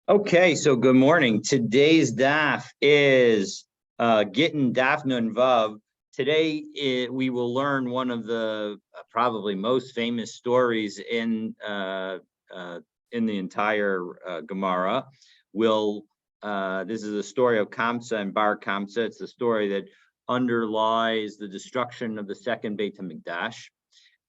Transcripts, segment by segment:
Okay, so good morning. Today's daf is Gittin Daf Nun Vav. Today we will learn one of the probably most famous stories in the entire Gemara. This is the story of Kamsa and Bar Kamsa. It's the story that underlies the destruction of the second Beit HaMikdash.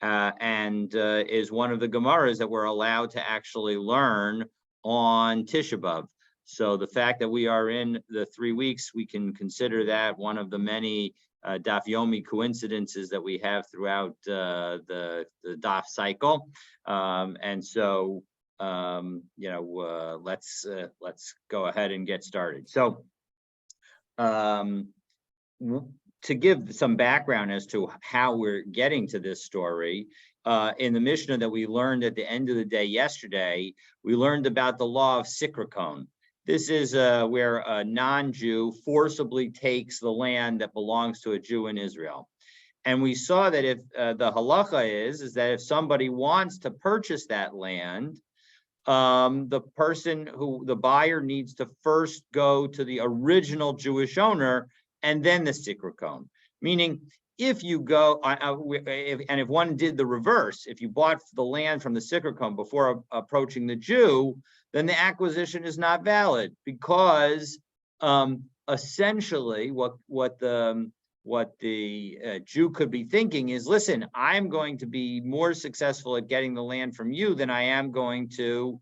And is one of the Gemaras that we're allowed to actually learn on Tisha B'Av. So the fact that we are in the 3 weeks, we can consider that one of the many Daf Yomi coincidences that we have throughout the Daf cycle. Let's go ahead and get started. So to give some background as to how we're getting to this story, in the Mishnah that we learned at the end of the day yesterday, we learned about the law of Sikrikon. This is where a non-Jew forcibly takes the land that belongs to a Jew in Israel. And we saw that if the halacha is that if somebody wants to purchase that land, the buyer needs to first go to the original Jewish owner and then the Sikrikon. Meaning, if you go, if one did the reverse, if you bought the land from the Sikrikon before approaching the Jew, then the acquisition is not valid because essentially what the Jew could be thinking is, listen, I'm going to be more successful at getting the land from you than I am going to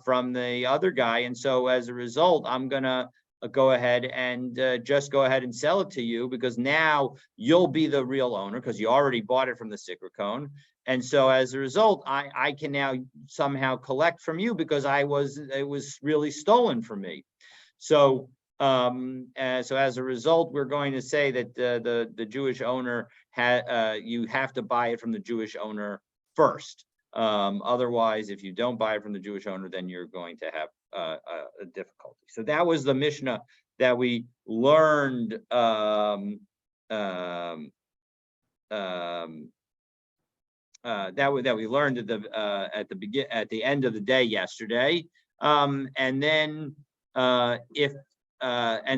from the other guy, and so as a result, I'm gonna go ahead and just go ahead and sell it to you because now you'll be the real owner because you already bought it from the Sikrikon. And so as a result, I can now somehow collect from you because it was really stolen from me. So as a result, we're going to say that the Jewish owner you have to buy it from the Jewish owner first. Otherwise, if you don't buy it from the Jewish owner, then you're going to have a difficulty. So that was the Mishnah that we learned that we learned at the end of the day yesterday. And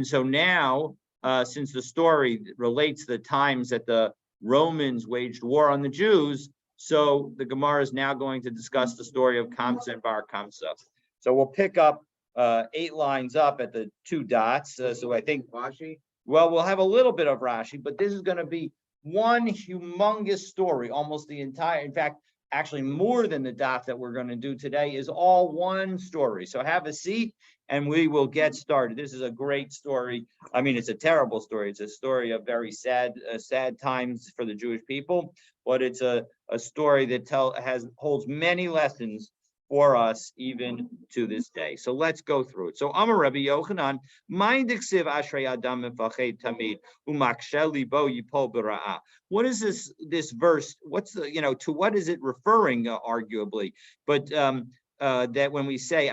so now, since the story relates the times that the Romans waged war on the Jews, so the Gemara is now going to discuss the story of Kamsa and Bar Kamsa. So we'll pick up 8 lines up at the 2 dots. So I think Rashi. Well, we'll have a little bit of Rashi, but this is going to be one humongous story, almost the entire. In fact, actually more than the dot that we're going to do today is all one story. So have a seat and we will get started. This is a great story. I mean, it's a terrible story. It's a story of very sad times for the Jewish people, but it's a story that holds many lessons for us even to this day. So let's go through it. So Amar Rabbi Yochanan, Mindiksiv Ashrei Adam Mefached Tamid Umaksheli Bo Yipol B'Ra'ah. What is this verse? What's to what is it referring? Arguably, but that when we say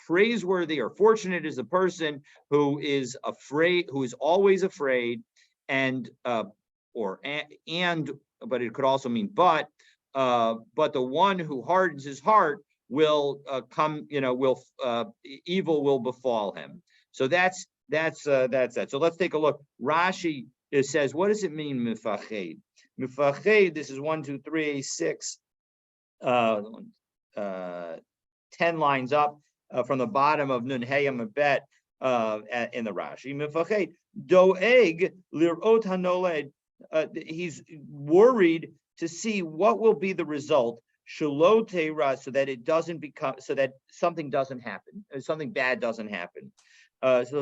praiseworthy or fortunate is the person who is afraid, who is always afraid, but it could also mean but the one who hardens his heart will evil will befall him. So that's that. So let's take a look. Rashi, it says, what does it mean, mifached? Mifached, this is 1, 2, 3, 6, 10 lines up from the bottom of Nun Hayam Bet in the Rashi. Mifached, doeg lirot hanoled. He's worried to see what will be the result, so that it doesn't become, so that something doesn't happen, something bad doesn't happen. If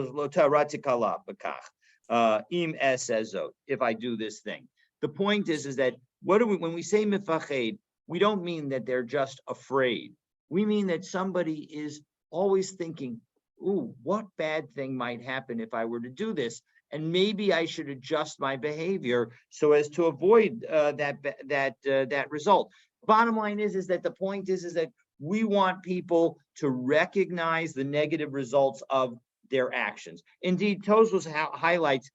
I do this thing. The point is that when we say mifached, we don't mean that they're just afraid. We mean that somebody is always thinking, ooh, what bad thing might happen if I were to do this? And maybe I should adjust my behavior so as to avoid that result. Bottom line is that the point is that we want people to recognize the negative results of their actions. Indeed, Tosfos highlights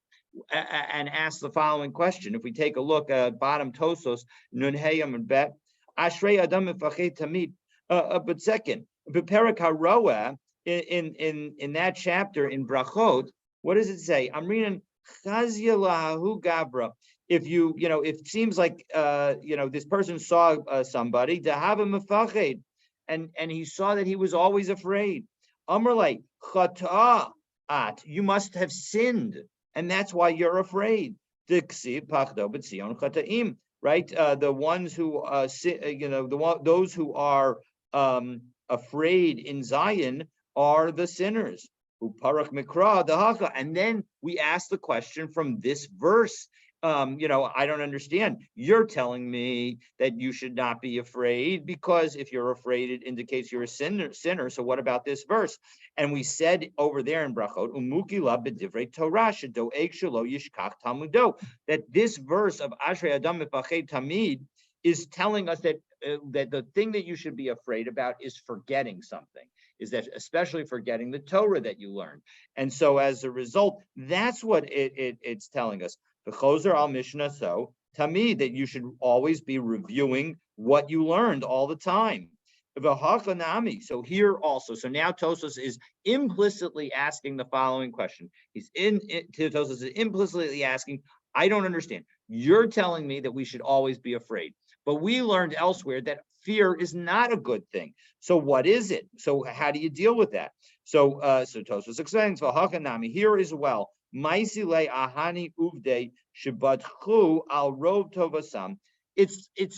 and asks the following question. If we take a look at bottom Tosfos, Nun Hayam and Bet, Ashrei Adam Mefached Tamid. But second, B'Perek HaRoah, in that chapter in Brachot, what does it say? I'm reading Chazia lahu gabra. If if it seems like this person saw somebody, dahava mefached, and he saw that he was always afraid. Amrlei chata'at, you must have sinned, and that's why you're afraid. Diksiv pachdo b'tzion chata'im, right? The ones who those who are afraid in Zion are the sinners. Uparach mikra dahacha, and then we ask the question from this verse. I don't understand. You're telling me that you should not be afraid, because if you're afraid, it indicates you're a sinner. So what about this verse? And we said over there in Brachot, umukila b'divrei Torah shedoeg shelo yishkach talmudo, that this verse of Ashrei Adam mepached tamid is telling us that that the thing that you should be afraid about is forgetting something, is that especially forgetting the Torah that you learned. And so as a result, that's what it's telling us. The Choser al Mishnah, so tamid, that you should always be reviewing what you learned all the time. So here also, so now Tosfos is implicitly asking the following question. Tosfos is implicitly asking, I don't understand. You're telling me that we should always be afraid, but we learned elsewhere that fear is not a good thing. So what is it? So how do you deal with that? So Tosfos explains, here as well. It's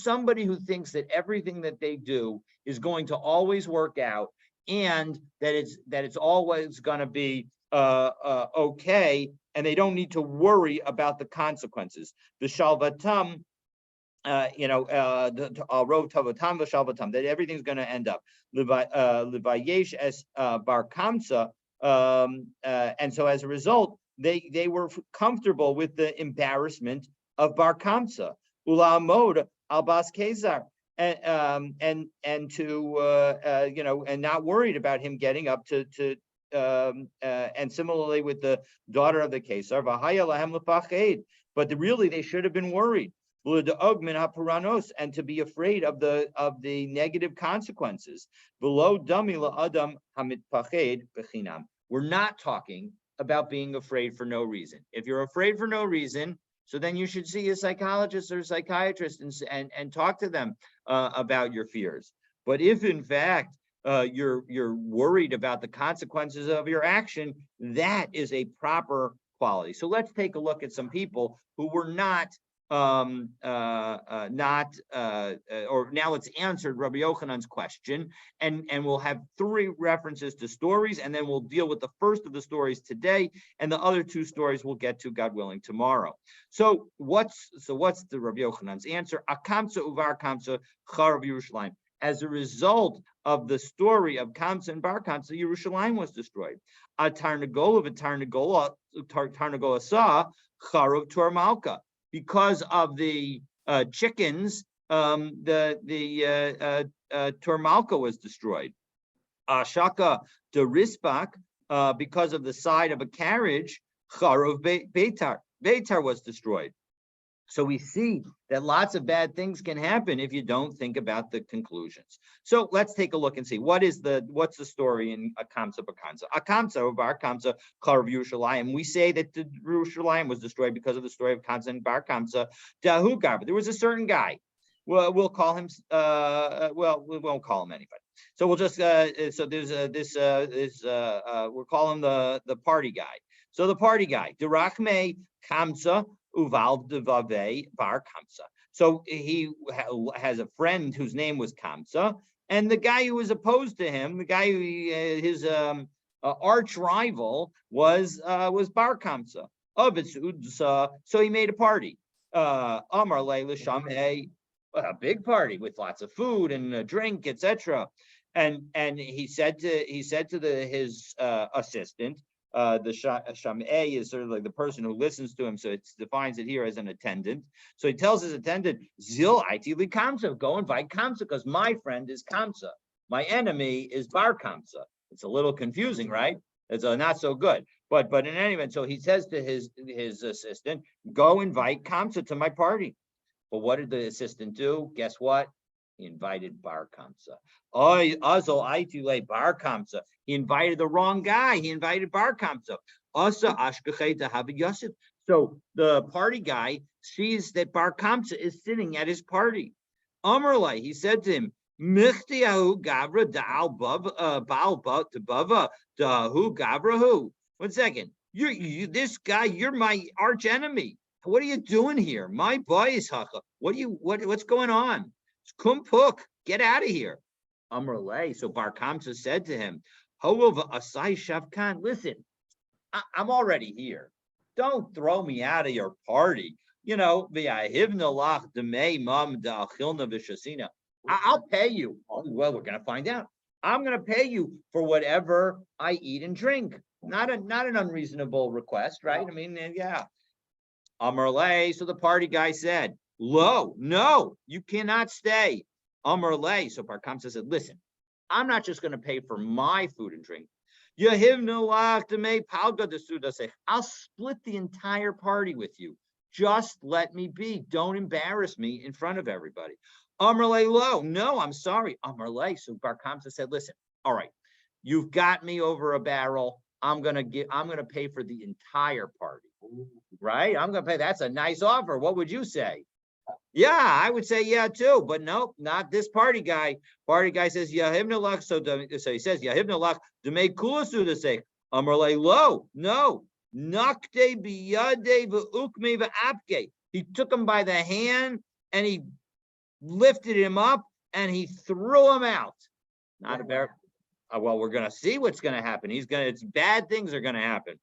somebody who thinks that everything that they do is going to always work out, and that it's always going to be okay, and they don't need to worry about the consequences. The shalvatam, that everything's going to end up. Levayesh as bar kamsa, and so as a result, they were comfortable with the embarrassment of Bar Kamsa, Ulamod Albas Kesar, and not worried about him getting up to and similarly with the daughter of the Kesar, Vahaya Lahem Lefached, but really they should have been worried, and to be afraid of the negative consequences. Below Dami La Adam Hamit Pached Bechinam. We're not talking about being afraid for no reason. If you're afraid for no reason, so then you should see a psychologist or a psychiatrist and talk to them about your fears. But if in fact you're worried about the consequences of your action, that is a proper quality. So let's take a look at some people who were not or now let's answer Rabbi Yochanan's question, and we'll have 3 references to stories, and then we'll deal with the first of the stories today, and the other 2 stories we'll get to, God willing, tomorrow. So what's the Rabbi Yochanan's answer? Akamsa uvar kamsa charav Yerushalayim. As a result of the story of Kamsa and Bar Kamsa, Yerushalayim was destroyed. Tarnagola sa charav Tor Malka. Because of the chickens, Tor Malka was destroyed. Ashaka de Rispak, because of the side of a carriage, Charov Beitar was destroyed. So we see that lots of bad things can happen if you don't think about the conclusions. So let's take a look and see what's the story in Akamsa Bakansa. Akamsa or Bar Kamsa Karav Yerushalayim. We say that the Yerushalayim was destroyed because of the story of Kamsa and Bar Kamsa. Dahu Garba. There was a certain guy. Well, we'll call him. We won't call him anybody. So we'll just. So there's we'll call him the party guy. So the party guy. Dirachme Kamsa. Uval Devave Bar Kamsa. So he has a friend whose name was Kamsa, and the guy who was opposed to him, the guy who his arch rival was Bar Kamsa. So he made a party. Amar Leila Shameh, a big party with lots of food and a drink, etc. And he said to his assistant. The Sham'eh is sort of like the person who listens to him, so it defines it here as an attendant. So he tells his attendant, Zil Aiti li Kamsa, go invite Kamsa, because my friend is Kamsa. My enemy is Bar Kamsa. It's a little confusing, right? It's not so good. But in any event, so he says to his assistant, go invite Kamsa to my party. But what did the assistant do? Guess what? He invited Bar Kamsa. Oy, Azal Aitule Bar Kamsa. He invited the wrong guy. He invited Bar Kamsa. Asa Ashkachay to have Yosef. So the party guy sees that Bar Kamsa is sitting at his party. Amrlai, he said to him, Michtiahu Gavra Da'al Baal Bava Dahu Gavrahu. 1 second. You this guy, you're my arch enemy. What are you doing here? My boy is Hacha. What's going on? Kumpuk, get out of here. Amrlay. So Bar Kamsa said to him, However, Asai Shavkan, listen, I'm already here. Don't throw me out of your party. You know, I'll pay you. Well, we're gonna find out. I'm gonna pay you for whatever I eat and drink. Not an unreasonable request, right? I mean, yeah. Amrlay. So the party guy said, Lo, no, you cannot stay. Amrlay. So Bar Kamsa said, listen, I'm not just gonna pay for my food and drink. I'll split the entire party with you. Just let me be. Don't embarrass me in front of everybody. Amrlay lo. No, I'm sorry. Amrlay. So Bar Kamsa said, listen, all right, you've got me over a barrel. I'm gonna pay for the entire party. Right? I'm gonna pay. That's a nice offer. What would you say? Yeah, I would say yeah too, but nope, not this party guy. Party guy says Yahibnalach. So he says Yahibnalach to make kulasu to say Amrlay lo. No. Nakte biyade v'ukme v'apke. He took him by the hand and he lifted him up and he threw him out. Not a very well, we're gonna see what's gonna happen. It's bad things are gonna happen.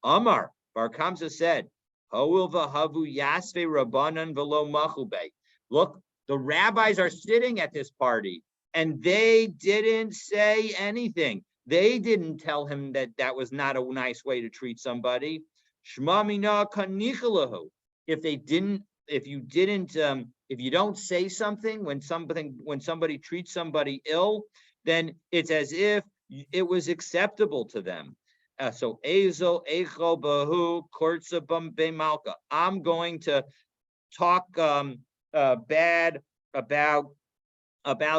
Amar Bar Kamsa said, Look, the rabbis are sitting at this party and they didn't say anything. They didn't tell him that was not a nice way to treat somebody. If you don't say something when somebody treats somebody ill, then it's as if it was acceptable to them. So Ezo Echo Bahu Kortsa Bumbe Malka. I'm going to talk bad about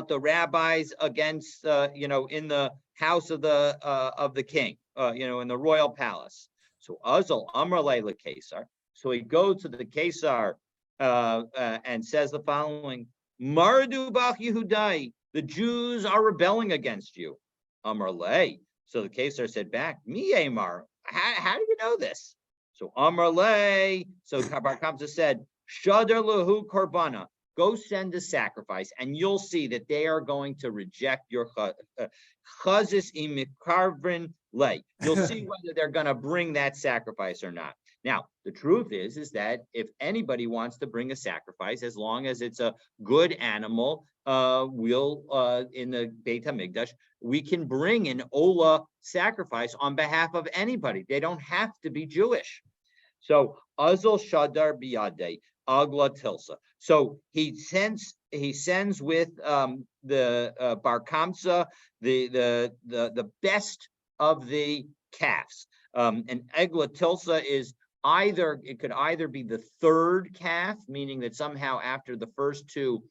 the rabbis against in the house of the king, in the royal palace. So Azal Amrlay Kesar. So he goes to the Kesar and says the following: Mardu Bach Yehudai, the Jews are rebelling against you. Amrlay. So the Kesar said back, Mi Amar, how do you know this? So Amrlay, so Bar Kamsa said, Shadar Lahu Korbana, go send a sacrifice, and you'll see that they are going to reject your chazis imikarvin lay. You'll see whether they're going to bring that sacrifice or not. Now, the truth is that if anybody wants to bring a sacrifice, as long as it's a good animal, we'll in the Beit HaMikdash, we can bring an Ola sacrifice on behalf of anybody. They don't have to be Jewish. So Azal Shadar Biyade Agla Tilsa. So he sends with the Bar Kamsa the best of the calves. And Egla Tilsa is it could either be the third calf, meaning that somehow after the first two,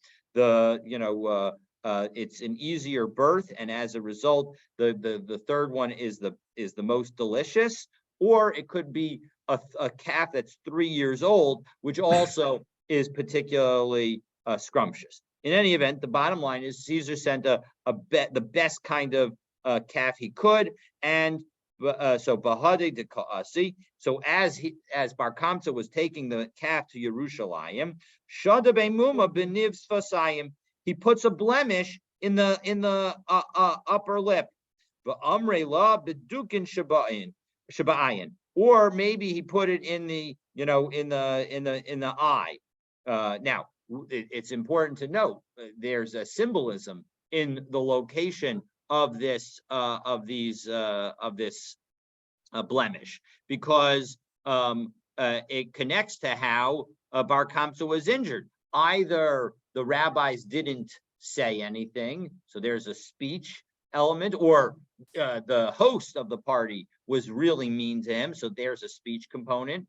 it's an easier birth, and as a result, the third one is the most delicious, or it could be a calf that's 3 years old, which also is particularly scrumptious. In any event, the bottom line is Caesar sent the best kind of calf he could, and so Bahadi de Kaasi. So as Bar Kamsa was taking the calf to Yerushalayim, Shada Beimuma beniv Sfasayim, he puts a blemish in the upper lip. Amre la bedukin shabayin, or maybe he put it in the eye. Now it's important to note there's a symbolism in the location of this blemish, because it connects to how Bar Kamsa was injured. Either the rabbis didn't say anything, so there's a speech element, or the host of the party was really mean to him, so there's a speech component,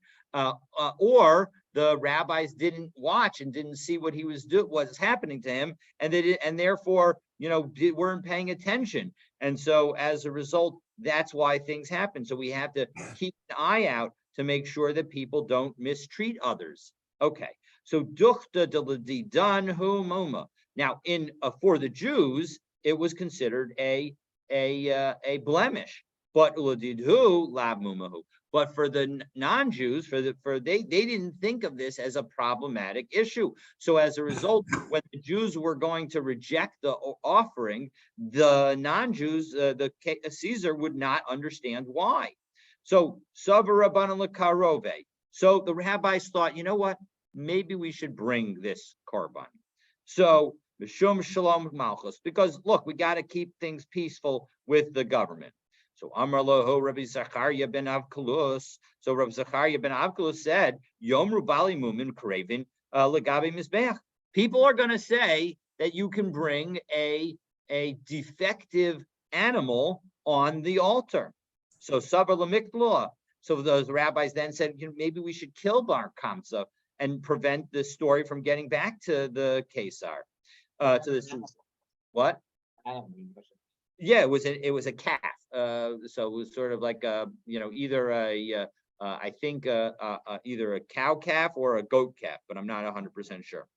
or the rabbis didn't watch and didn't see what he was what's happening to him, and therefore, weren't paying attention. And so as a result, that's why things happen. So we have to keep an eye out to make sure that people don't mistreat others. Okay, so duchta de dan hu muma. Now, for the Jews, it was considered a blemish, but ulididhu lab mumahu. But for the non-Jews, they didn't think of this as a problematic issue. So as a result, when the Jews were going to reject the offering, the non-Jews, the Caesar would not understand why. So Savaraban Karove. So the rabbis thought, you know what? Maybe we should bring this korban. So Mishum Shalom Malchus, because look, we got to keep things peaceful with the government. So Amar Loho Rabbi Zachariah ben Avkulus. So Rabbi Zachariah ben Avkulus said, Yomru Bali Mumin Kravin Legabi Mizbeach. People are going to say that you can bring a defective animal on the altar. So Sabar Lamikla. So those rabbis then said, maybe we should kill Bar Kamsa and prevent this story from getting back to the Caesar. To this, what? Yeah, it was a calf. So it was sort of like either I think either a cow calf or a goat calf, but I'm not 100% sure.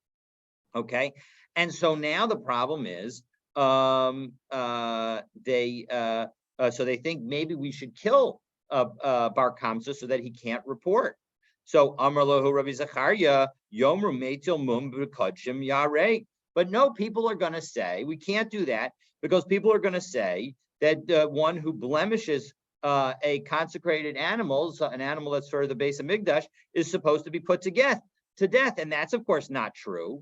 Okay, and so now the problem is so they think maybe we should kill Bar Kamsa so that he can't report. So Amar Lahu Rabbi Zachariah Yomru Meitil Mum B'Kodshim Yarei. But no, people are going to say we can't do that, because people are going to say that one who blemishes a consecrated animal, so an animal that's for the base of Migdash, is supposed to be put to death, and that's of course not true.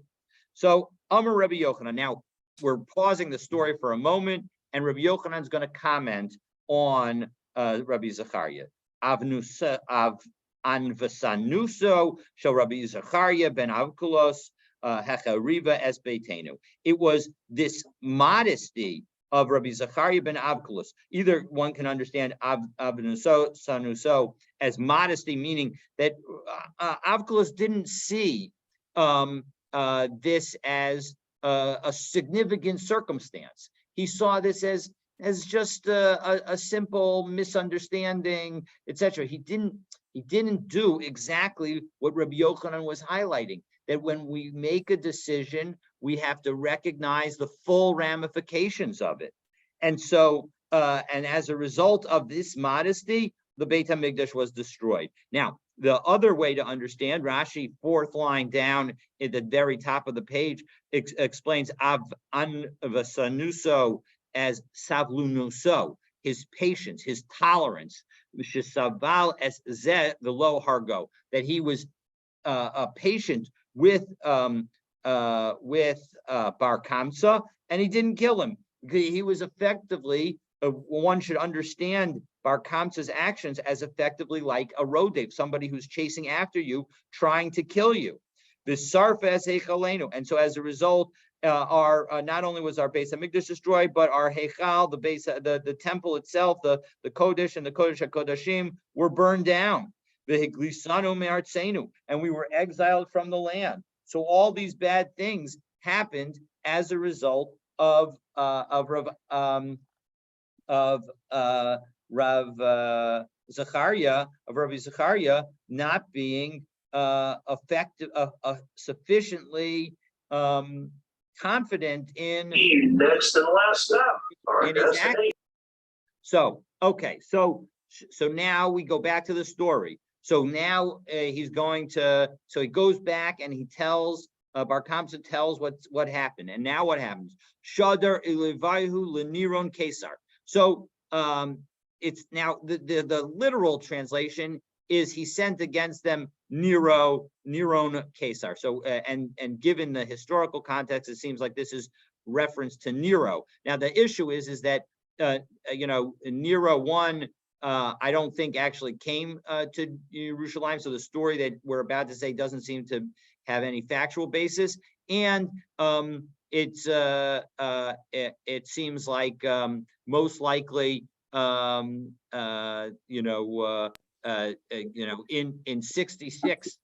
So Amar Rabbi Yochanan. Now we're pausing the story for a moment, and Rabbi Yochanan is going to comment on Rabbi Zachariah. Anvasanuso shel Rabbi Zachariah ben Avkulos. It was this modesty of Rabbi Zachariah ben Avkulus. Either one can understand Sanuso as modesty, meaning that Avkulus didn't see this as a significant circumstance. He saw this as just a simple misunderstanding, etc. He didn't do exactly what Rabbi Yochanan was highlighting, that when we make a decision, we have to recognize the full ramifications of it. And so, and as a result of this modesty, the Beit HaMikdash was destroyed. Now, the other way to understand, Rashi, fourth line down at the very top of the page, explains Av Anvasanuso as Savlunuso, his patience, his tolerance, Saval es Zeh the low hargo, that he was patient with Bar Kamsa, and he didn't kill him. He was effectively, one should understand Bar Kamsa's actions as effectively like a rodef, somebody who's chasing after you, trying to kill you. The sarf es hechalenu, and so as a result, our not only was our Beis HaMikdash destroyed, but our Heichal, the temple itself, the Kodesh and the Kodesh HaKodashim were burned down. V'higlisanu me'artzenu, and we were exiled from the land. So all these bad things happened as a result of Rav Zachariah, of Rabbi Zachariah, not being effective, sufficiently confident in next and last step. In his action. So okay, so now we go back to the story. So now he goes back and he tells Bar Kamsa tells what happened, and now what happens? Shadar Ilivaihu Leniron Kesar. So it's now the literal translation is he sent against them Neron Kesar. So and given the historical context, it seems like this is reference to Nero. Now the issue is that Nero one I don't think actually came to Jerusalem. So the story that we're about to say doesn't seem to have any factual basis, and it seems like most likely in 66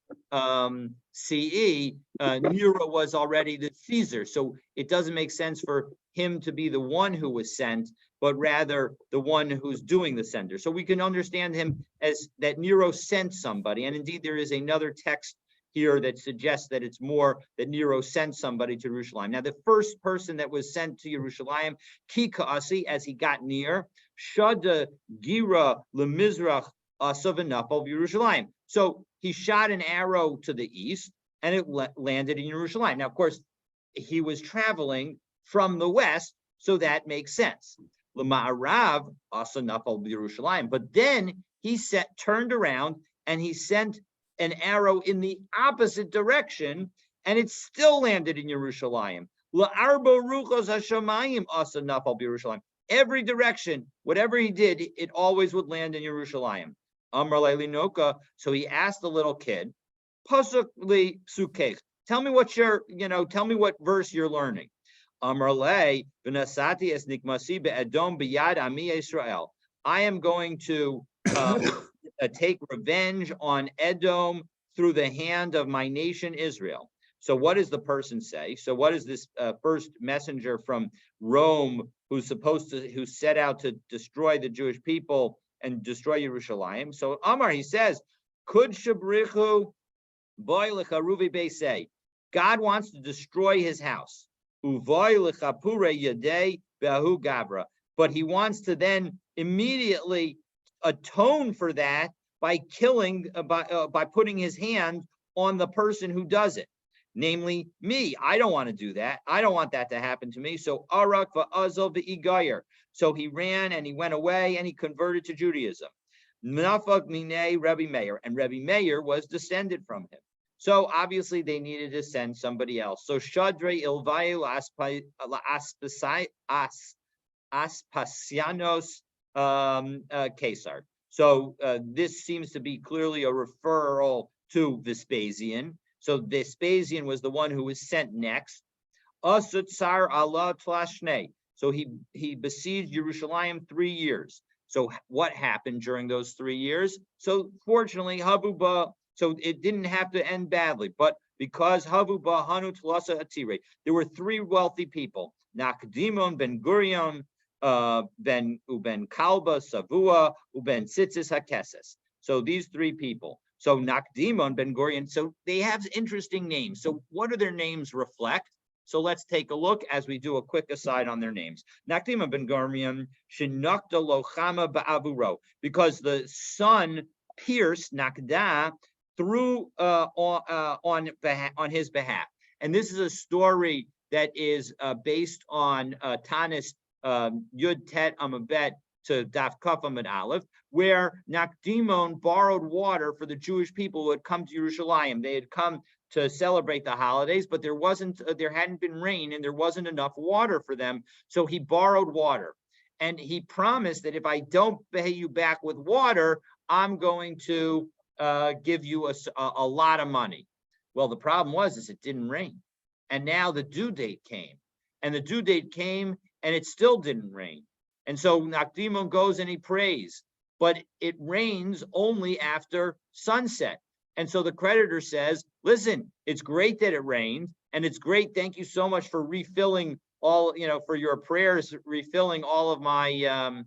CE, Nero was already the Caesar. So it doesn't make sense for him to be the one who was sent, but rather the one who's doing the sender. So we can understand him as that Nero sent somebody. And indeed, there is another text here that suggests that it's more that Nero sent somebody to Jerusalem. Now, the first person that was sent to Jerusalem, Ki Ka'asi, as he got near, Shada Gira Lemizrach Asavanapal Jerusalem. So he shot an arrow to the east, and it landed in Jerusalem. Now, of course, he was traveling from the west, so that makes sense. Lema'arav Asanapal Jerusalem. But then he turned around and he sent an arrow in the opposite direction, and it still landed in Jerusalem. Every direction, whatever he did, it always would land in Jerusalem. So he asked the little kid, Pasukli Sukech, tell me what tell me what verse you're learning. I am going to take revenge on Edom through the hand of my nation Israel. So what does the person say? So what is this first messenger from Rome who set out to destroy the Jewish people and destroy Jerusalem? So Amar, he says, Kud shabrichu boy lecharuvi beisei. God wants to destroy his house. Uvoy lechapure yadei behu gavra. But he wants to then immediately atone for that by killing, by putting his hand on the person who does it, namely me. I don't want to do that. I don't want that to happen to me. So arak va'azal v'igayer. So he ran and he went away and he converted to Judaism. Nafak minei Rebbe Meir, and Rebbe Meir was descended from him. So obviously they needed to send somebody else. So Shadre Ilvayu Aspasianos Caesar. So this seems to be clearly a referral to Vespasian. So Vespasian was the one who was sent next. Asutsar Allah Tlashne. So he besieged Jerusalem 3 years. So what happened during those 3 years? So fortunately, Habuba, so it didn't have to end badly, but because Habuba Hanu Tlasa Atire, there were 3 wealthy people, Nakdimon Ben Gurion, Ben Kalba Savua, Uben Tzitzis Hakeses. So these 3 people. So Nakdimon Ben Gurion. So they have interesting names. So what do their names reflect? So let's take a look as we do a quick aside on their names. Nakdimon Ben Gurion Shinakta Lochama Ba'avuro, because the sun pierced Nakda through on his behalf. And this is a story that is based on Tanis Yud Tet Amabet to Daf Kaf Amud Aleph, where Nakdimon borrowed water for the Jewish people who had come to Jerusalem. They had come to celebrate the holidays, but there hadn't been rain and there wasn't enough water for them. So he borrowed water, and he promised that if I don't pay you back with water, I'm going to give you a lot of money. Well, the problem was it didn't rain, and now the due date came, and it still didn't rain. And so Nakdimon goes and he prays, but it rains only after sunset. And so the creditor says, listen, it's great that it rained, and it's great. Thank you so much for refilling all, for your prayers, refilling all of my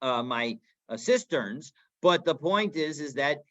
my cisterns. But the point is that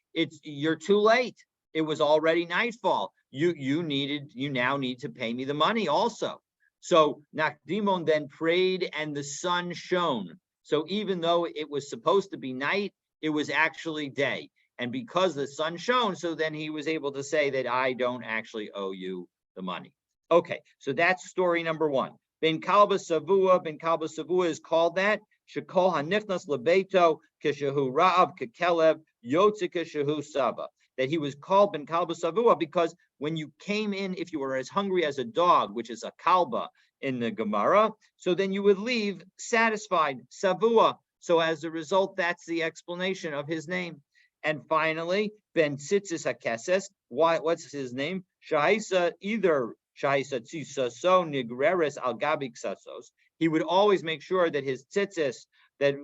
you're too late. It was already nightfall. You now need to pay me the money also. So Nakdimon then prayed, and the sun shone. So even though it was supposed to be night, it was actually day. And because the sun shone, so then he was able to say that I don't actually owe you the money. Okay, so that's story number 1. Ben Kalba Savua is called that. Shekol hanichnas lebeito keshehu ra'av kekelev yotze keshehu sava. That he was called Ben Kalba Savua because when you came in, if you were as hungry as a dog, which is a kalba in the Gemara, so then you would leave satisfied, Savua. So as a result, that's the explanation of his name. And finally, Ben Tzitzis Hakeses. What's his name? Shaisa, either Shaisa Tzisaso Nigreres Al Gabik Sasos. He would always make sure that his tzitzis that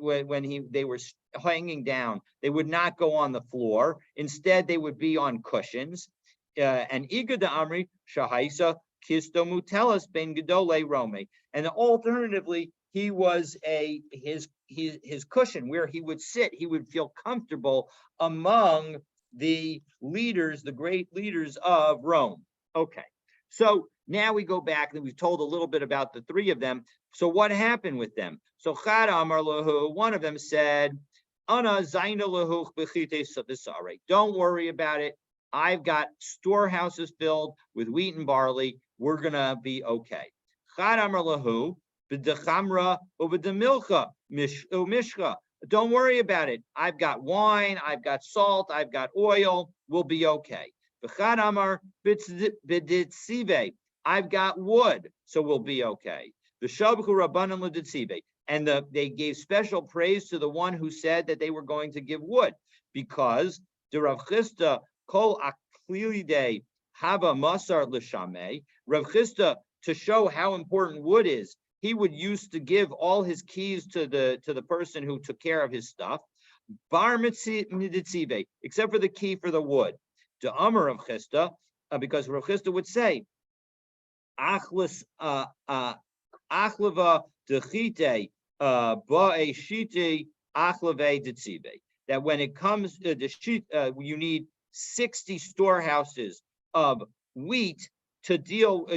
they were hanging down, they would not go on the floor. Instead, they would be on cushions. And Iga de Amri Shahaisa Kisto Mutelas Ben Gedole Rome. And alternatively, he was his cushion where he would sit. He would feel comfortable among the leaders, the great leaders of Rome. Okay, so now we go back and we've told a little bit about the three of them. So what happened with them? So Chad Amar Lahu, one of them said, Ana Zaina Lahu Bechite Sadisare. Don't worry about it. I've got storehouses filled with wheat and barley. We're gonna be okay. Chad Amar Lahu, B'dechamra Ub'demilcha Mishcha. Don't worry about it. I've got wine, I've got salt, I've got oil. We'll be okay. V'chad Amar B'ditzive. I've got wood, so we'll be okay. V'shabchu Rabbanan l'ditzive. And they gave special praise to the one who said that they were going to give wood, because the Rav Chisda kol aklilide hava masar l'shamei. Rav Chisda, to show how important wood is, he would used to give all his keys to the person who took care of his stuff, bar mitzive, except for the key for the wood. To Amar Rav Chisda, because Rav Chisda would say, achlas achlava dechite ba'eshite achlave ditzive. That when it comes to the sheet, you need 60 storehouses of wheat to deal,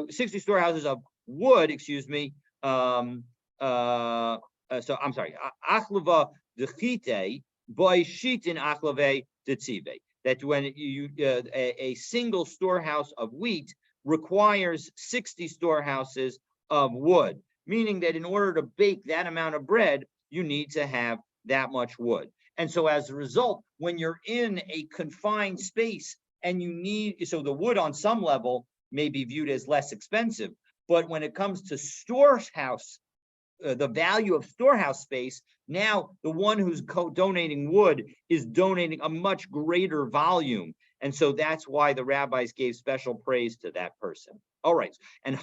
60 storehouses of wood, excuse me. So I'm sorry, achlava dechite ba'eshitin achlave ditzive. That when you a single storehouse of wheat requires 60 storehouses of wood, meaning that in order to bake that amount of bread, you need to have that much wood. And so as a result, when you're in a confined space and so the wood on some level may be viewed as less expensive, but when it comes to storehouse, the value of storehouse space, now the one who's donating wood is donating a much greater volume. And so that's why the rabbis gave special praise to that person. All right. And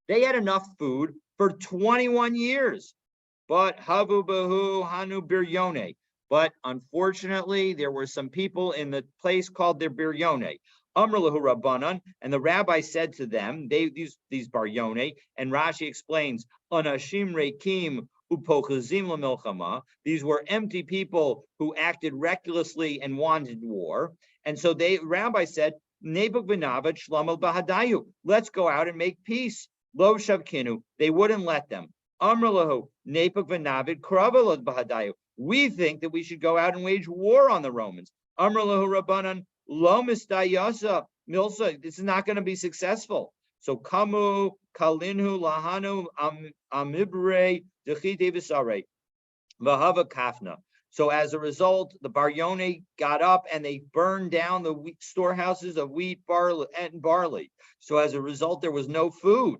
they had enough food for 21 years. But Havu Bahu Hanu Biryone. But unfortunately, there were some people in the place called their Biryone. Amrlahu Rabbanan, and the rabbi said to them, these Baryone, and Rashi explains, Anashim Rekim Upochazim LaMilchama. These were empty people who acted recklessly and wanted war. And so rabbi said, Nebuk V'Navat Shlamel Bahadayu. Let's go out and make peace. Lo Shavkinu. They wouldn't let them. Amrlahu Nebuk V'Navat Kravalot Bahadayu. We think that we should go out and wage war on the Romans. Amrlahu Rabbanan Lo Mistayasa Milsa. This is not going to be successful. So Kamu Kalinhu Lahanu Amibre Dechite Visare Vahava Kafna. So as a result, the Baryone got up and they burned down the storehouses of wheat, barley. So as a result, there was no food.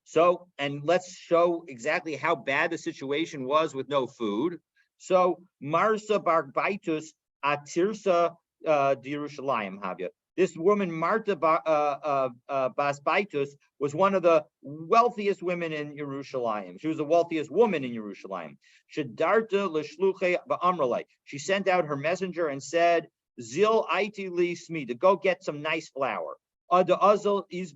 So, and let's show exactly how bad the situation was with no food. So Marsa Bar Baitus Atirsa Yerushalayim Havya. This woman, Marta Bas Baitus, was one of the wealthiest women in Yerushalayim. She was the wealthiest woman in Yerushalayim. Shedarta l'shluche ba'amralei. She sent out her messenger and said, Zil aiti li smi, to go get some nice flour. Ada azal is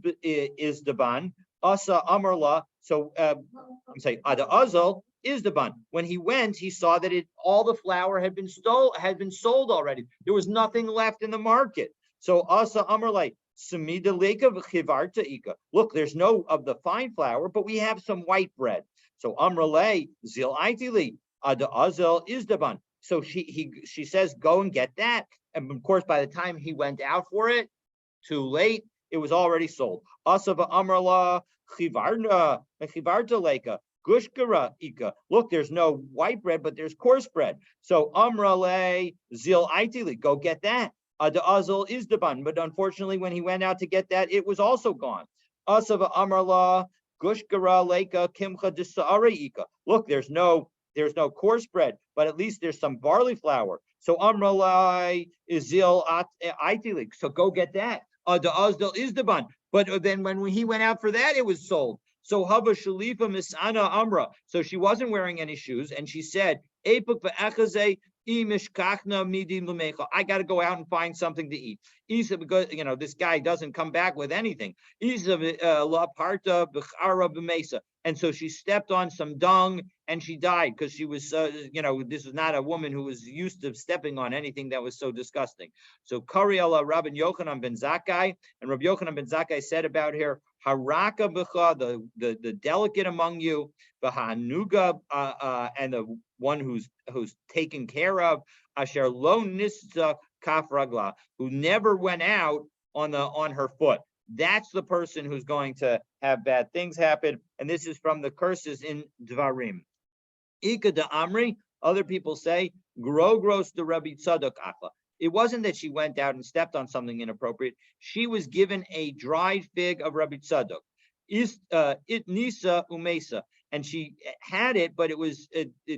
the ban. Asa amarla. So I'm saying Ada azal is the ban. When he went, he saw that all the flour had been sold already. There was nothing left in the market. So Asa Amarlai, Samida Leka Chivarta Ika. Look, there's no of the fine flour, but we have some white bread. So Amralay, Zil Aitili, Ada Azel is the ban. So she says, go and get that. And of course, by the time he went out for it, too late, it was already sold. Asava Amrala Chivarta Leka. Gushkara Ika. Look, there's no white bread, but there's coarse bread. So Amrale Zil Aitili, go get that. The Azal is the ban, but unfortunately, when he went out to get that, it was also gone. Asava Amarla Gushkara Leka Kimcha Disaareika. Look, there's no coarse bread, but at least there's some barley flour. So Amralai Izil Aitilik. So go get that. The Azdal is the ban. But then when he went out for that, it was sold. So Hava Shalifa Misana Amra. So she wasn't wearing any shoes, and she said, Epuk v'achaze imishkachna midim l'mecha. I got to go out and find something to eat. Isa, because this guy doesn't come back with anything. Isa la parta b'chara b'mesa. And so she stepped on some dung and she died because she was, this was not a woman who was used to stepping on anything that was so disgusting. So Kariela Rabbi Yochanan ben Zakkai, and Rabbi Yochanan ben Zakkai said about her, Haraka b'cha, the delicate among you, v'hanuga, and the one who's taken care of, asher lo nista kaf ragla, who never went out on her foot. That's the person who's going to have bad things happen. And this is from the curses in Dvarim. Ika de Amri, other people say, Grogros de Rabbi Tzadok Achla. It wasn't that she went out and stepped on something inappropriate. She was given a dried fig of Rabbi Tzadok. It Nisa Umesa. And she had it, but it was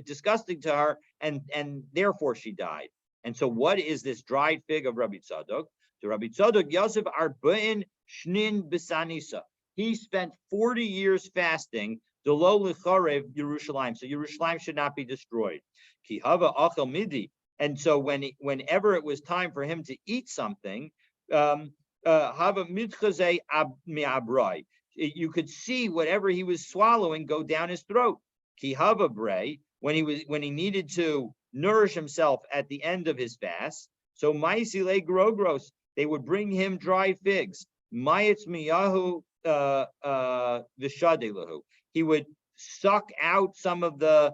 disgusting to her, and therefore she died. And so what is this dried fig of Rabbi Tzadok? To Rabbi Tzadok, Yosef Arba'in Shnin Bisanisa. He spent 40 years fasting, Delo Licharev Yerushalayim. So Yerushalayim should not be destroyed. Ki Hava Achel Midi. And so whenever it was time for him to eat something, Hava Midchaze Mi'abrai. You could see whatever he was swallowing go down his throat. Ki Hava Bray, when he needed to nourish himself at the end of his fast. So Maisile Grogros, they would bring him dried figs. Mayitz miyahu v'shadelahu. He would suck out some of the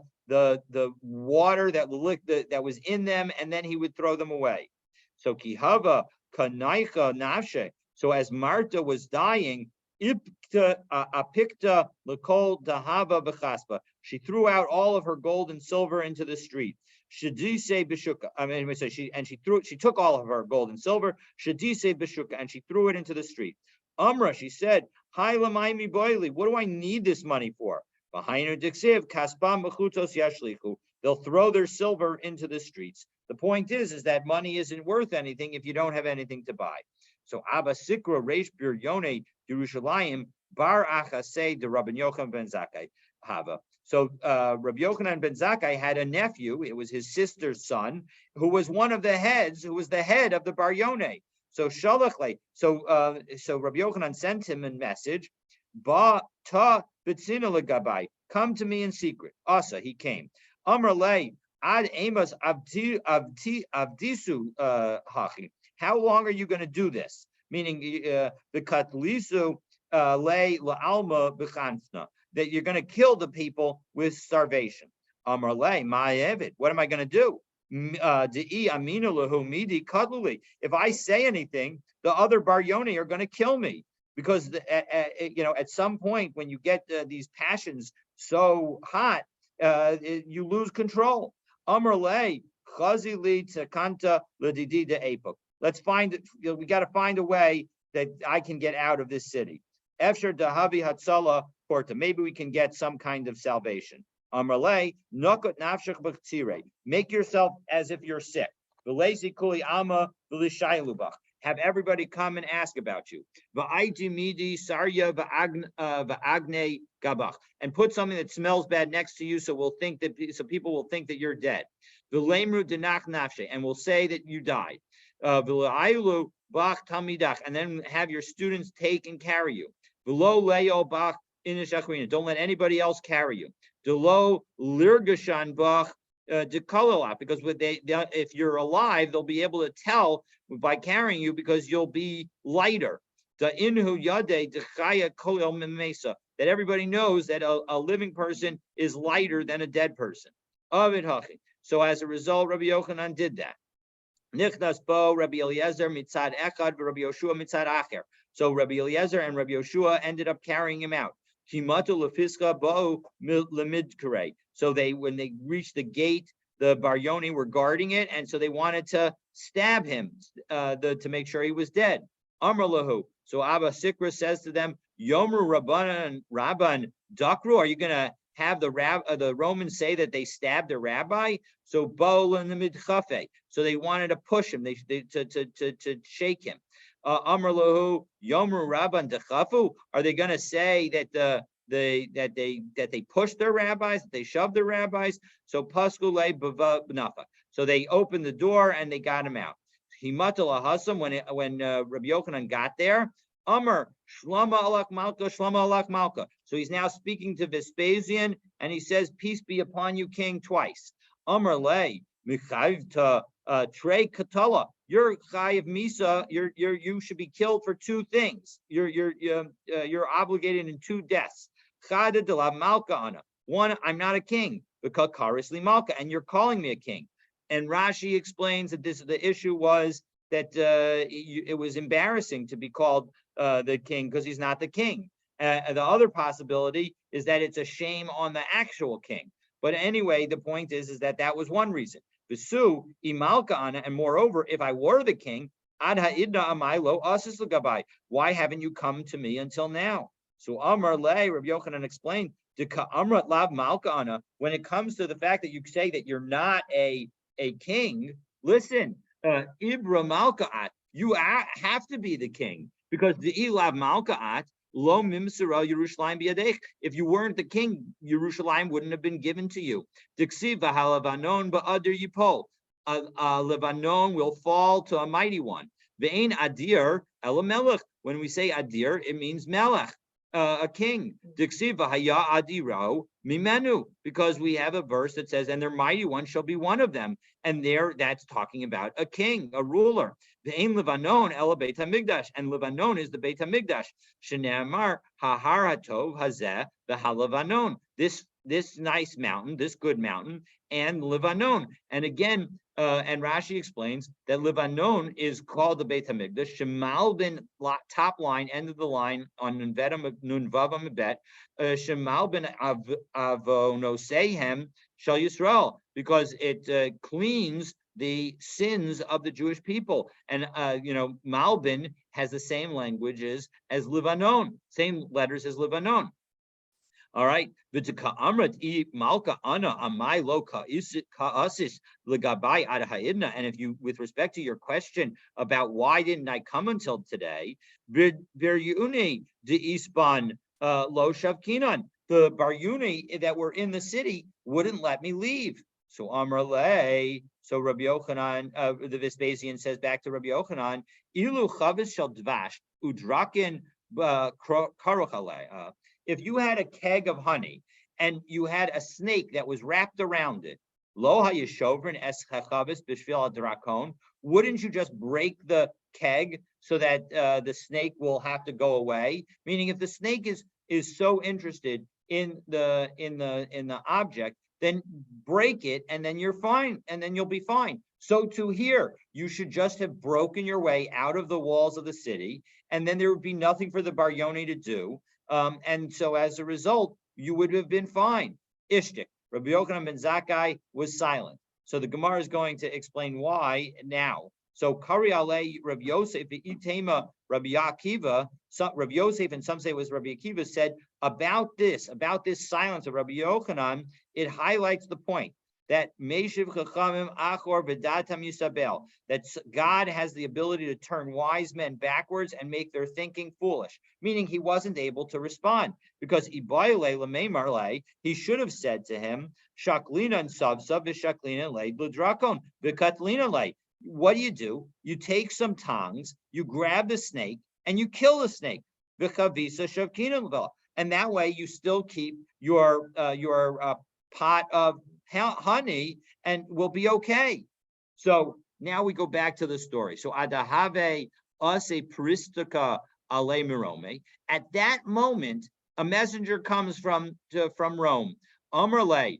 water that was in them, and then he would throw them away. So kihava kanaicha nafshe. So as Martha was dying, ipta apikta lekol dahava b'chaspa. She threw out all of her gold and silver into the street. Shadise Bishuka. She took all of her gold and silver. Shadise Bishuka, and she threw it into the street. Amra, she said, Hi Lamaimi Boili, what do I need this money for? Behind her Dixiv, Kaspam Bechutos Yashlichu. They'll throw their silver into the streets. The point is that money isn't worth anything if you don't have anything to buy. So Abba Sikra Reish Bir Yone Yerushalayim Bar Achase de Rabbi Yochanan ben Zakkai Hava. So Rabbi Yochanan ben Zakkai had a nephew, it was his sister's son, who was one of the heads, who was the head of the Bar Yoneh. So Shalachle, so Rabbi Yochanan sent him a message, Ba ta b'tzina legabai, come to me in secret. Asa, he came. Amar lei ad emas avdisu hachi. How long are you going to do this? Meaning the katlisu lei la'alma b'chansna, that you're going to kill the people with starvation. Amar lei ma'evid, what am I going to do? If I say anything, the other Bar Yoni are going to kill me, because at some point when you get these passions so hot, you lose control. Amar lei chazili takanta ledidi de epok. Let's find it. We got to find a way that I can get out of this city. Efshar dahavi hatzala porta. Maybe we can get some kind of salvation. Amrlei nokot nafshach b'tzirei. Make yourself as if you're sick. V'leisi kuli ama v'lishaylubach. Have everybody come and ask about you. V'aiti midi sarya v'agne gabach. And put something that smells bad next to you, so people will think that you're dead. V'leimru denach nafshe, and will say that you died. V'leilu bach tamidach, and then have your students take and carry you. V'lo leo bach inishachrina. Don't let anybody else carry you. Delo lirgashan bach dekalala, because if you're alive, they'll be able to tell by carrying you, because you'll be lighter. Da inhu yade dechaya kolel memesa, that everybody knows that a living person is lighter than a dead person. Avid hachi. So as a result, Rabbi Yochanan did that. Nichnas bo Rabbi Eliezer mitzad echad v'Rabbi Yoshua mitzad acher. So Rabbi Eliezer and Rabbi Yoshua ended up carrying him out. Kimatu lefiska bo lemidkare. So when they reached the gate, the Bar Yoni were guarding it, and so they wanted to stab him to make sure he was dead. Amr lahu. So Abba Sikra says to them, Yomru Rabban Dakru, are you going to have the Romans say that they stabbed a rabbi? So bo lemidchafe. So they wanted to push him, to shake him. Amr lahu Yomru Rabban Dechafu. Are they going to say that they pushed their rabbis, that they shoved their rabbis. So paskule bava b'nafa. So they opened the door and they got him out. Himatala Hasam, when Rabbi Yochanan got there, Amr Shlama alak Malka, Shlama alak Malka. So he's now speaking to Vespasian, and he says, "Peace be upon you, King," twice. Amr lay Michayvta Trey Katala. You're Chayiv Misa. You should be killed for two things. You're obligated in two deaths. Chada de la Malka Ana. One, I'm not a king, because Karisli Malka, and you're calling me a king. And Rashi explains that the issue was that it was embarrassing to be called the king because he's not the king. The other possibility is that it's a shame on the actual king. But anyway, the point is that was one reason. Besu imalka ana, and moreover, if I were the king, ad ha'idna amaylo asis l'gabai. Why haven't you come to me until now? So Amar le, Rabbi Yochanan explained, Amrat lav malka ana. When it comes to the fact that you say that you're not a king, listen, Ibra Malkaat, you have to be the king, because the Ilav Malkaat, Lo Mimsara Yerushalayim Biadech. If you weren't the king, Yerushalayim wouldn't have been given to you. Diksiv V'halavanon Ba'adir Yipol. Lebanon will fall to a mighty one. Ve'ein Adir Elamelech. When we say Adir, it means Melech, a king. Diksiv V'haya Adiro Mimenu, because we have a verse that says, and their mighty one shall be one of them. And there, that's talking about a king, a ruler. Ve'ein Lebanon ela Beit HaMikdash, and Lebanon is the Beit HaMikdash. Shene'amar hahar hatov hazeh v'halevanon. This nice mountain, this good mountain, and Lebanon. And again, and Rashi explains that Lebanon is called the Beit HaMikdash. Shemal bin, top line, end of the line on Nun Vav Amibet. Shemal bin avonoseihem shall Yisrael, because it cleans the sins of the Jewish people. And Malbin has the same languages as Lebanon, same letters as Lebanon. All right. And if you, with respect to your question about why didn't I come until today, the Baryuni that were in the city wouldn't let me leave. So Amar Lei, so Rabbi Yochanan, the Vespasian says back to Rabbi Yochanan, Ilu chavis shel dvash udrakin karochale. If you had a keg of honey and you had a snake that was wrapped around it, lo hayeshovrin es chachavis b'shvil adrakon, wouldn't you just break the keg so that the snake will have to go away? Meaning, if the snake is so interested in the object, then break it, and then you're fine, and then you'll be fine. So too here, you should just have broken your way out of the walls of the city, and then there would be nothing for the Baryoni to do. And so as a result, you would have been fine. Ishtik, Rabbi Yochanan ben Zakkai was silent. So the Gemara is going to explain why now. So Kari Ale Rabbi Yosef, Itema Rabbi Akiva, Rabbi Yosef, and some say it was Rabbi Akiva, said about this silence of Rabbi Yochanan, it highlights the point that Meishiv Chachamim Achor V'Datam Yisabel, that God has the ability to turn wise men backwards and make their thinking foolish, meaning he wasn't able to respond, because Ibayale Lameimarle, he should have said to him, Shaklina and Savsa V'Shaklina Le B'Drakon V'Katlina Le. What do? You take some tongs, you grab the snake, and you kill the snake. V'Chavisa Shavkina, and that way you still keep your pot of honey and will be okay. So now we go back to the story. So adahave ase pristika ale mirome. At that moment, a messenger comes from Rome, Amrle,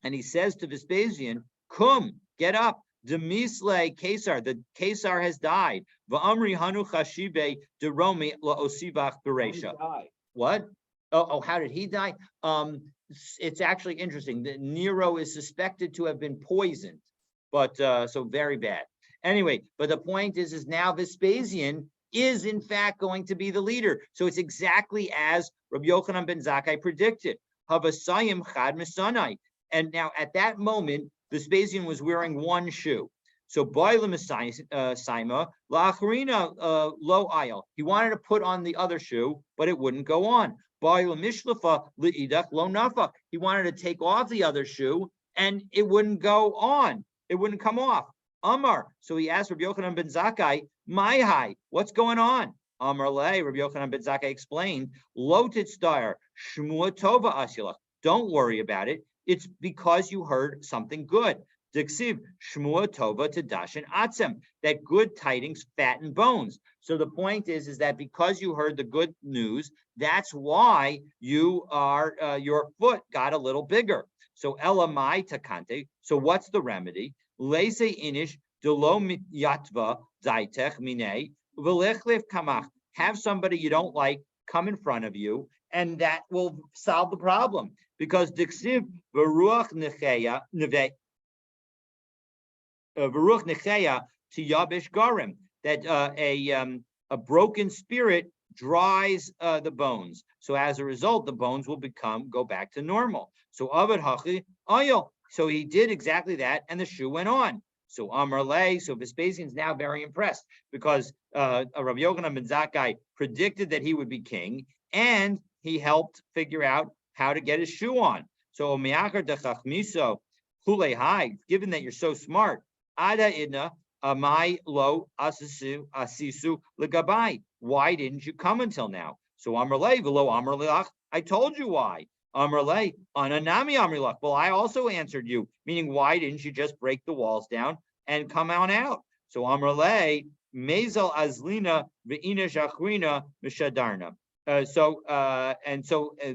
and he says to Vespasian, "Come, get up. Demisle Caesar, the Caesar has died. Va'amri hanu chashibe de Romi la osivach beresha." What? Oh, how did he die? It's actually interesting that Nero is suspected to have been poisoned, but so very bad. Anyway, but the point is now Vespasian is in fact going to be the leader. So it's exactly as Rabbi Yochanan ben Zakkai predicted. Havasayim chad misanai. And now at that moment, Vespasian was wearing one shoe. So Saima La Acharina lo ayal. He wanted to put on the other shoe, but it wouldn't go on. He wanted to take off the other shoe, and it wouldn't go on. It wouldn't come off. Amar. So he asked Rabbi Yochanan ben Zakkai, "My high, what's going on?" Amar le. Rabbi Yochanan ben Zakkai explained, "Lo titztar shmua tova asilach." Don't worry about it. It's because you heard something good. Diksiv shmua tova tedashin atzem. That good tidings fatten bones. So the point is that because you heard the good news, that's why you are your foot got a little bigger. So elamai takante. So what's the remedy? Leise inish delo yatva zaitech mine v'lechlif kamach. Have somebody you don't like come in front of you, and that will solve the problem. Because diksiv v'ruach necheya neve v'ruach necheya to yabish garim, that a broken spirit dries the bones. So as a result, the bones will go back to normal. So avad hachi ayil. So he did exactly that, and the shoe went on. So Amar Le, so Vespasian's now very impressed because Rabbi Yochanan ben Zakkai predicted that he would be king, and he helped figure out how to get his shoe on. So Omiachar de Chachmiso Kule Hai, given that you're so smart, Ada Idna Amai Lo Asisu Legabai. Why didn't you come until now? So Amar Le, Velo Amar Leach, I told you why. Amrle, Ananami Amrilach. Well, I also answered you, meaning why didn't you just break the walls down and come on out? So Amrle, Mazel Azlina Ve'ina Shachrina Mishadarna. So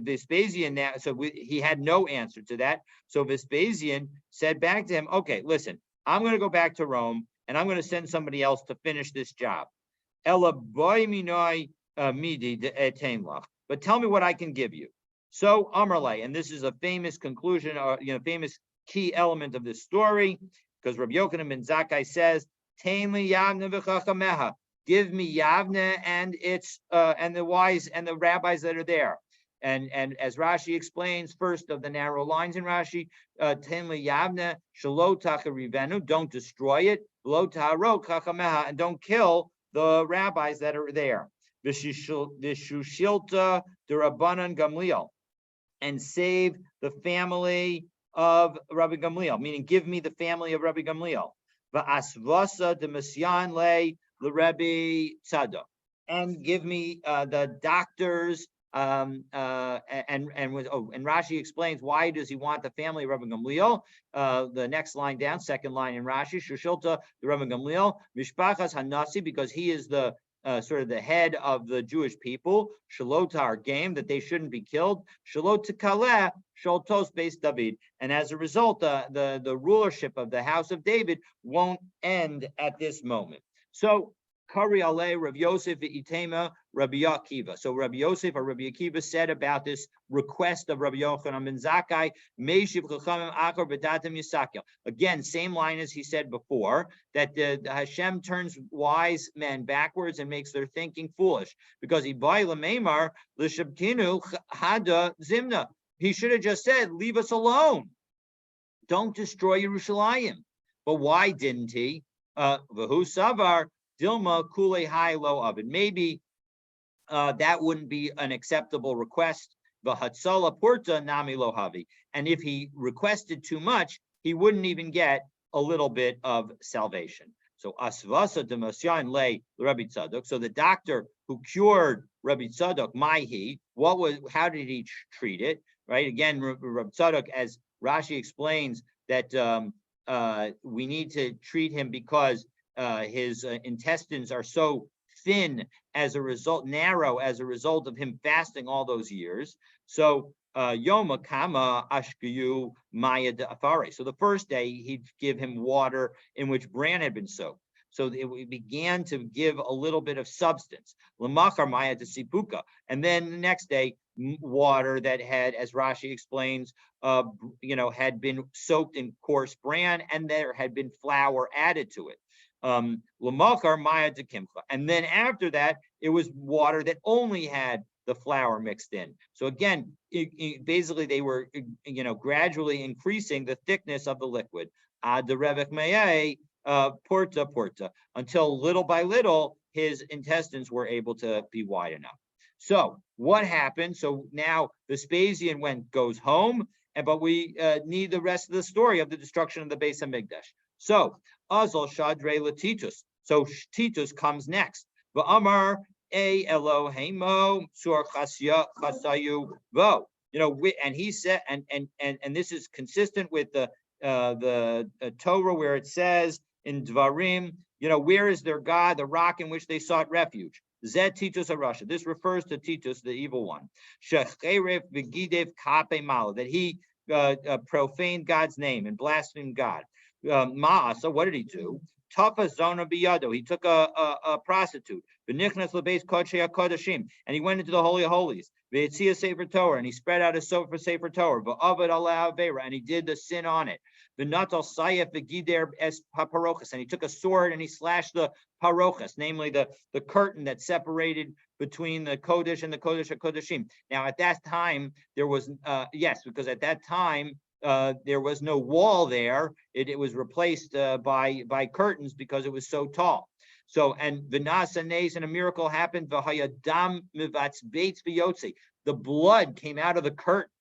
Vespasian now, he had no answer to that. So Vespasian said back to him, okay, listen, I'm going to go back to Rome and I'm going to send somebody else to finish this job. Ella boy minoi midi de etenlach. But tell me what I can give you. So Amrle, and this is a famous conclusion, or famous key element of this story, because Rabbi Yochanan ben Zakkai says, "Tain li Yavne v'chachameha." Give me Yavne and its and the wise and the rabbis that are there. And as Rashi explains, first of the narrow lines in Rashi, "Tain li Yavne shelo tacharivenu." Don't destroy it. Lo taharo chachameha, and don't kill the rabbis that are there. V'shushilta d'Rabbanan Gamliel. And save the family of Rabbi Gamliel, meaning give me the family of Rabbi Gamliel. Va'asvasa de Mesyan le Rabbi Tzadok, and give me the doctors. And Rashi explains why does he want the family of Rabbi Gamliel. The next line down, second line in Rashi, Shushilta the Rabbi Gamliel, Mishpachas Hanasi, because he is the sort of the head of the Jewish people, Shalotar game, that they shouldn't be killed, Shalot Kaleh, Shaltos based David. And as a result, the rulership of the house of David won't end at this moment. So Kari Ale, Rabbi Yosef, Itema, Rabbi Akiva. So Rabbi Yosef or Rabbi Akiva said about this request of Rabbi Yochanan ben Zakkai, Meishiv Chachamim Achor B'datim Yisakel. Again, same line as he said before, that Hashem turns wise men backwards and makes their thinking foolish. Because Ibai Lamemar, L'Shabtinu Hada Zimna. He should have just said, leave us alone. Don't destroy Yerushalayim. But why didn't he? V'hu Savar, Dilma Kule Hai Lo Oven. Maybe that wouldn't be an acceptable request. V'hatzala Porta Nami Lo Havi. And if he requested too much, he wouldn't even get a little bit of salvation. So Asvasa de Mosyan lay Rabbi Tzadok. So the doctor who cured Rabbi Tzadok, how did he treat it? Right? Again, Rabbi Tzadok, as Rashi explains, that we need to treat him because his intestines are so thin narrow as a result of him fasting all those years. So Yoma Kama Ashkayu Maya Afare. So the first day he'd give him water in which bran had been soaked. So it began to give a little bit of substance. Lamachar Maya de Sipuka. And then the next day, water that had, as Rashi explains, had been soaked in coarse bran, and there had been flour added to it. Lamachar Maya de Kimcha. And then after that, it was water that only had the flour mixed in. So again, basically they were, gradually increasing the thickness of the liquid. Ad the Revech Meye, porta, until little by little, his intestines were able to be wide enough. So what happened. So now Vespasian goes home, but we need the rest of the story of the destruction of the Beis Hamikdash. So Azal Shadre Latitus. So Titus comes next. V'amar e Elohimo sur chasayu vo. And he said, and this is consistent with the Torah, where it says in Dvarim, where is their God, the rock in which they sought refuge? Zet Titus a Russia. This refers to Titus, the evil one. Shecheref v'gidev kape malo, that he profaned God's name and blasphemed God. Ma'asa, what did he do? Tafa zona biyado. He took a prostitute. V'nichnas lebeis kodshei kodashim, and he went into the Holy of Holies. V'yitzia sefer Torah, and he spread out his sofa for sefer Torah. V'avad ala avera, and he did the sin on it. V'natal sayef v'gider es parochas, and he took a sword and he slashed the parochas, namely the curtain that separated between the Kodesh and the Kodesh HaKodashim. Now, at that time, there was, because at that time, there was no wall there. It was replaced by curtains because it was so tall. So, and Vinasa Nes, and a miracle happened. V'hayadam mivatz beitz b'yotzi. The blood came out of the curtain.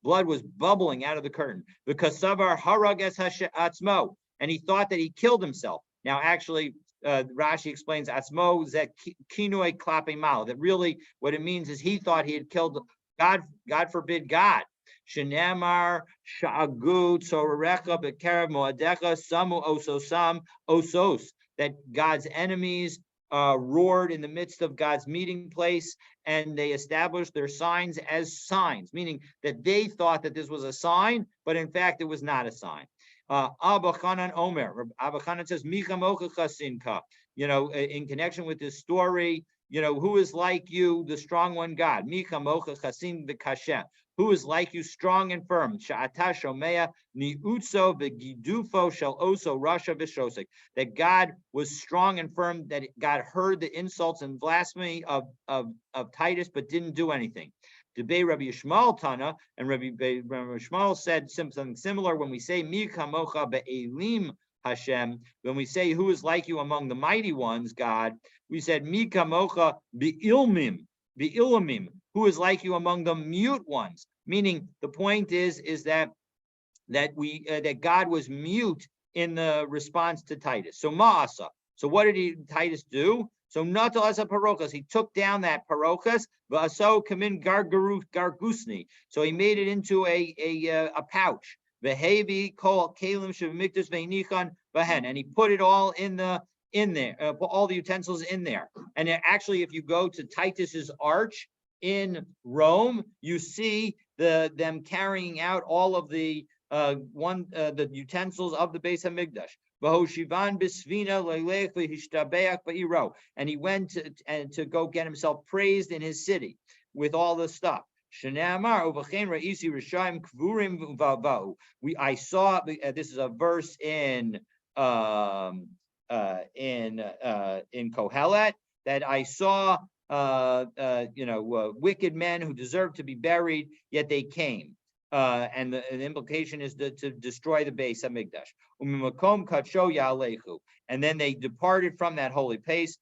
Blood was bubbling out of the curtain. Because Savar harag es atzmo, and he thought that he killed himself. Now, actually, Rashi explains atzmo zet kinoi klape mal. That really what it means is he thought he had killed God. God forbid God. Shenamar shagu tzorecha bekerev moadecha samu ososam osos. That God's enemies roared in the midst of God's meeting place, and they established their signs as signs, meaning that they thought that this was a sign, but in fact it was not a sign. Abba Chanan Omer, Abba Chanan says, Micha mocha chasinka. In connection with this story, who is like you, the strong one God? Micha mocha chasin v'kashem. Who is like you, strong and firm? Sha'ata shomea niutso v'gidufo shel oso rasha v'shosek. That God was strong and firm, that God heard the insults and blasphemy of Titus, but didn't do anything. Debei Rabbi Yishmael Tana, and Rabbi Yishmael said something similar when we say Mi kamocha be'elim Hashem, when we say who is like you among the mighty ones, God, we said Mi kamocha be'ilmim, who is like you among the mute ones. Meaning the point is that God was mute in the response to Titus. So Ma'asa. So what did Titus do? So natal as a parochas, he took down that parochas, v'aso kamin gargusni. So he made it into a pouch. V'hevi kol kalim shev'mikdash ve'nichan v'hen, and he put it all in there, put all the utensils in there. And actually, if you go to Titus's arch in Rome, you see them carrying out all of the utensils of the Beis Hamikdash. And he went to go get himself praised in his city with all the stuff. I saw this is a verse in Kohelet, that I saw wicked men who deserved to be buried, yet they came. And the implication is to destroy the Beis Hamikdash. And then they departed from that holy place.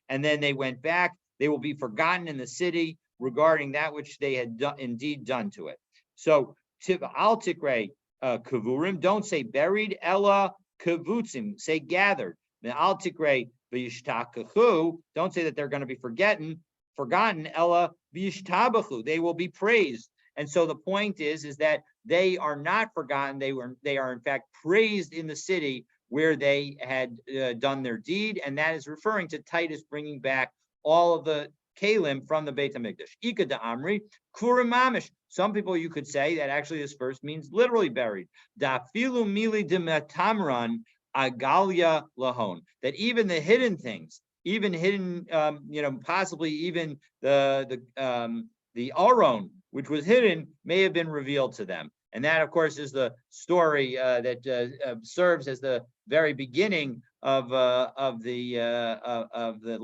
And then they went back. They will be forgotten in the city regarding that which they had indeed done to it. So al tikre kavurim, don't say buried, ella kavutzim, say gathered. Al tikre v'yishtakachu, don't say that they're going to be forgotten, ella v'yishtabachu, they will be praised. And so the point is that they are not forgotten. They are in fact praised in the city where they had done their deed, and that is referring to Titus bringing back all of the kalim from the Beit HaMikdash. Ika da Amri, kurim mamish. Some people you could say that actually this verse means literally buried. Da filu mili de metamran agalia lahon. That even the hidden things, even hidden, possibly even the Aron, which was hidden, may have been revealed to them. And that, of course, is the story that serves as the very beginning of the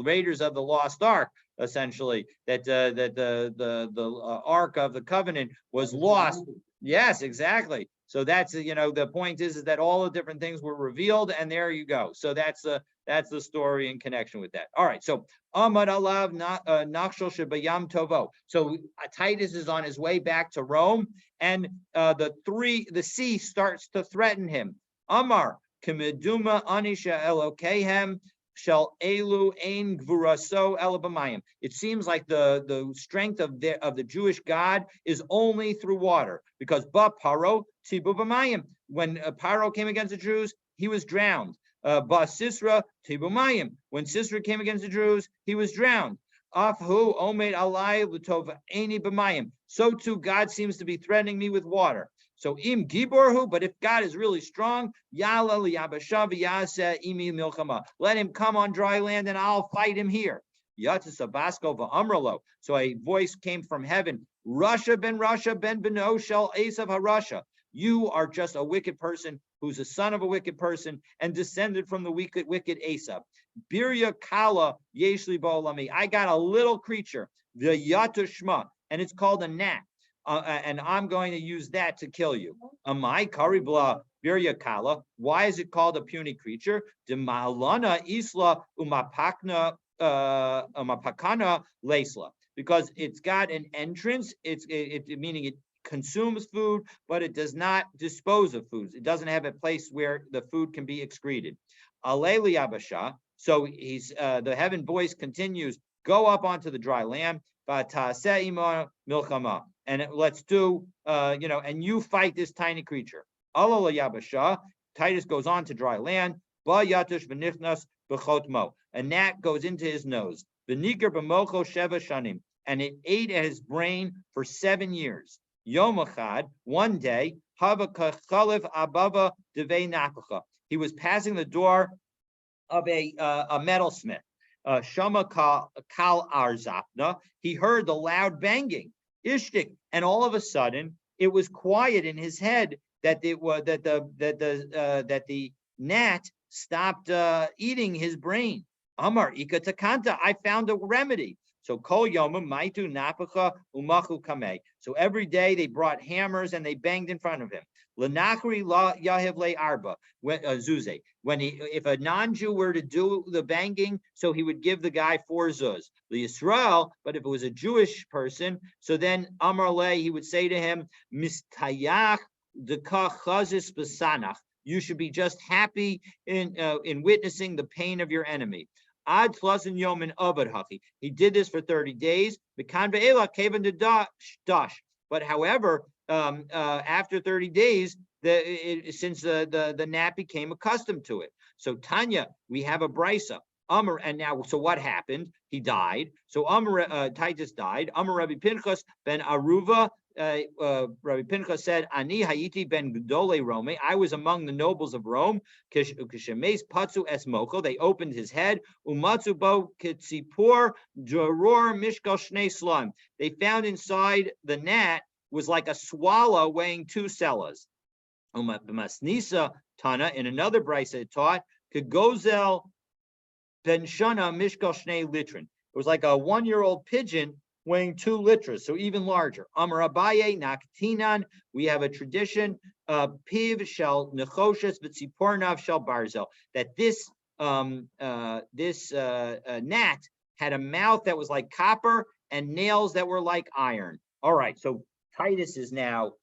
Raiders of the Lost Ark, essentially, that the Ark of the Covenant was lost. Yes, exactly. So that's, the point is that all the different things were revealed, and there you go. So that's That's the story in connection with that. All right, so Amad Alav Nachshol Shebayam Tovo. So Titus is on his way back to Rome, and the sea starts to threaten him. Amar Kimeduma Anisha Elokehem Shall Elu Ein Gvuraso Elabamayim. It seems like the strength of the Jewish God is only through water, because Ba Paro Tibu Bamayim. When Paro came against the Jews, he was drowned. Ba Sisra Tibu Mayim. When Sisra came against the Jews, he was drowned. Afhu Omed Alai Lutov Eini Bamayim. So too, God seems to be threatening me with water. So im giborhu, but if God is really strong, yala liyabasha v'yaseh imi milchama. Let him come on dry land, and I'll fight him here. Yatis abasko v'amralo. So a voice came from heaven. Russia ben Beno shel Esav harasha. You are just a wicked person who's a son of a wicked person and descended from the wicked Esav. Birya kala yeshli ba'olami. I got a little creature, the yatushma, and it's called a gnat. And I'm going to use that to kill you. Amai karibla birya kala. Why is it called a puny creature? Demalana isla umapakna umapakana lesla. Because it's got an entrance. Meaning it consumes food, but it does not dispose of foods. It doesn't have a place where the food can be excreted. Aleli abasha. So he's the heaven voice continues. Go up onto the dry land. Milchama. And let's do, and you fight this tiny creature. Alala Yabasha. Titus goes on to dry land. Ba yatush v'nichnas b'chotmo. A gnat goes into his nose. V'nikar b'mocho sheva shanim. And it ate at his brain for 7 years. Yom echad, one day, hava kachalif abava devei napacha. He was passing the door of a metalsmith. Shama kal arzapna. He heard the loud banging. Ishtik, and all of a sudden it was quiet in his head that the gnat stopped eating his brain. Amar ikatakanta, I found a remedy. So kol yomim maitu napacha umachu kameh. So every day they brought hammers and they banged in front of him. Lenachri la yahiv le arba zuze. If a non-Jew were to do the banging, so he would give the guy 4 zuz. The Yisrael, but if it was a Jewish person, so then Amar le, he would say to him, Mistayach deka chazis besanach. You should be just happy in witnessing the pain of your enemy. Ad tlasin yomin avad hachi. He did this for 30 days. But however, after 30 days, since the gnat became accustomed to it. So Tanya, we have a brisa. Amar, and now, so what happened? He died. So Titus died. Amar Rabbi Pinchas ben Aruva. Rabbi Pinchas said, Ani Hayiti ben Gdole Rome. I was among the nobles of Rome. Kishemes Patsu Esmoko. They opened his head. Umatsu bo Kitsipur Joror Mishkal Shnei Slime. They found inside the gnat was like a swallow weighing 2 selas. Masnisa Tana, in another brisa it taught, Kagozel Ben Shana Mishkal Shnei Litrin. It was like a 1-year-old pigeon weighing 2 liters, so even larger. Amar Abaye Naktinan, we have a tradition, Piv shall Nechoshes V'Tzipornav shall Barzel, that this gnat had a mouth that was like copper and nails that were like iron. All right, so Titus is now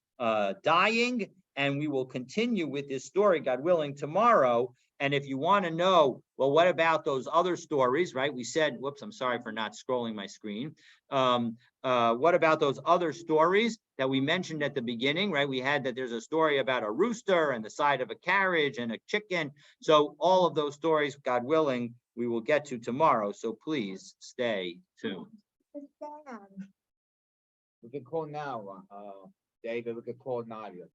dying, and we will continue with this story, God willing, tomorrow. And if you want to know, well, what about those other stories, right? We said, whoops, I'm sorry for not scrolling my screen. What about those other stories that we mentioned at the beginning, right? We had that there's a story about a rooster and the side of a carriage and a chicken. So all of those stories, God willing, we will get to tomorrow. So please stay tuned. We can call now, David. We can call Nadia.